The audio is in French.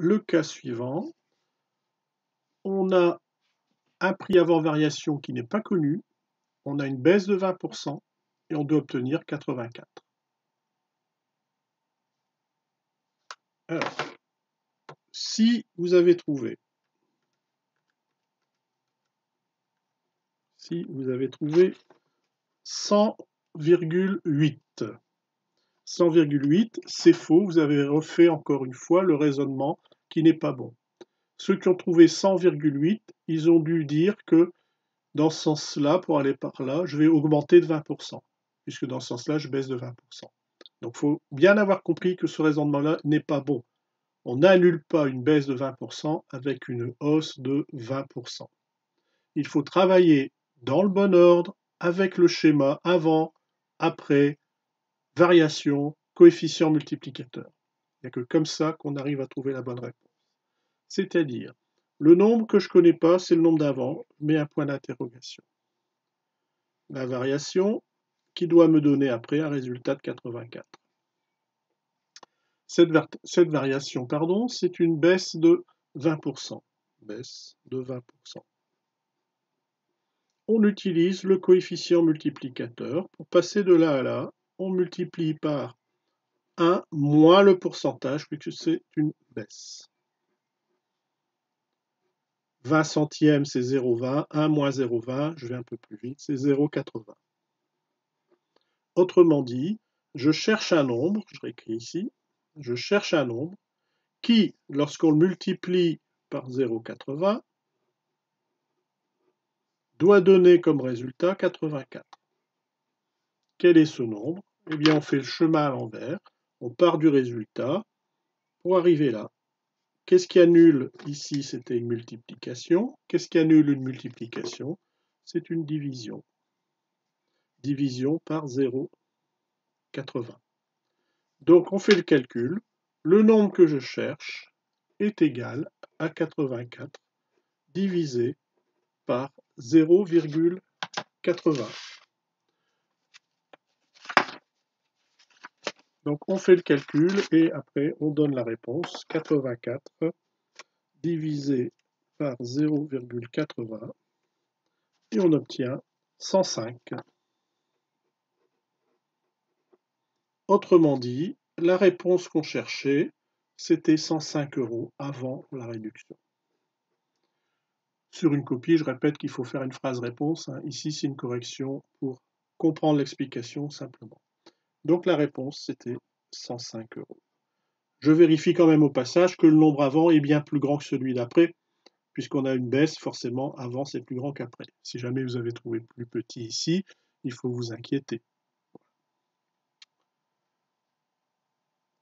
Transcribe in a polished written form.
le cas suivant. On a un prix avant variation qui n'est pas connu, on a une baisse de 20% et on doit obtenir 84. Alors, si vous avez trouvé 100,8, 100,8, c'est faux, vous avez refait encore une fois le raisonnement qui n'est pas bon. Ceux qui ont trouvé 100,8, ils ont dû dire que dans ce sens-là, pour aller par là, je vais augmenter de 20%, puisque dans ce sens-là, je baisse de 20%. Donc il faut bien avoir compris que ce raisonnement-là n'est pas bon. On n'annule pas une baisse de 20% avec une hausse de 20%. Il faut travailler dans le bon ordre, avec le schéma avant, après, variation, coefficient multiplicateur. Il n'y a que comme ça qu'on arrive à trouver la bonne réponse. C'est-à-dire, le nombre que je ne connais pas, c'est le nombre d'avant, mais un point d'interrogation. La variation qui doit me donner après un résultat de 84. Cette variation, c'est une baisse de 20%. Baisse de 20%. On utilise le coefficient multiplicateur. Pour passer de là à là, on multiplie par 1 moins le pourcentage, puisque c'est une baisse. 20 centièmes, c'est 0,20. 1 moins 0,20, je vais un peu plus vite, c'est 0,80. Autrement dit, je cherche un nombre, je réécris ici, je cherche un nombre qui, lorsqu'on le multiplie par 0,80, doit donner comme résultat 84. Quel est ce nombre? Eh bien, on fait le chemin à l'envers, on part du résultat pour arriver là. Qu'est-ce qui annule ici? C'était une multiplication. Qu'est-ce qui annule une multiplication? C'est une division. Division par 0,80. Donc, on fait le calcul. Le nombre que je cherche est égal à 84 divisé par 0,80. Donc on fait le calcul et après on donne la réponse. 84 divisé par 0,80 et on obtient 105. Autrement dit, la réponse qu'on cherchait, c'était 105 € avant la réduction. Sur une copie, je répète qu'il faut faire une phrase réponse. Ici, c'est une correction pour comprendre l'explication simplement. Donc la réponse, c'était 105 €. Je vérifie quand même au passage que le nombre avant est bien plus grand que celui d'après, puisqu'on a une baisse, forcément, avant c'est plus grand qu'après. Si jamais vous avez trouvé plus petit ici, il faut vous inquiéter.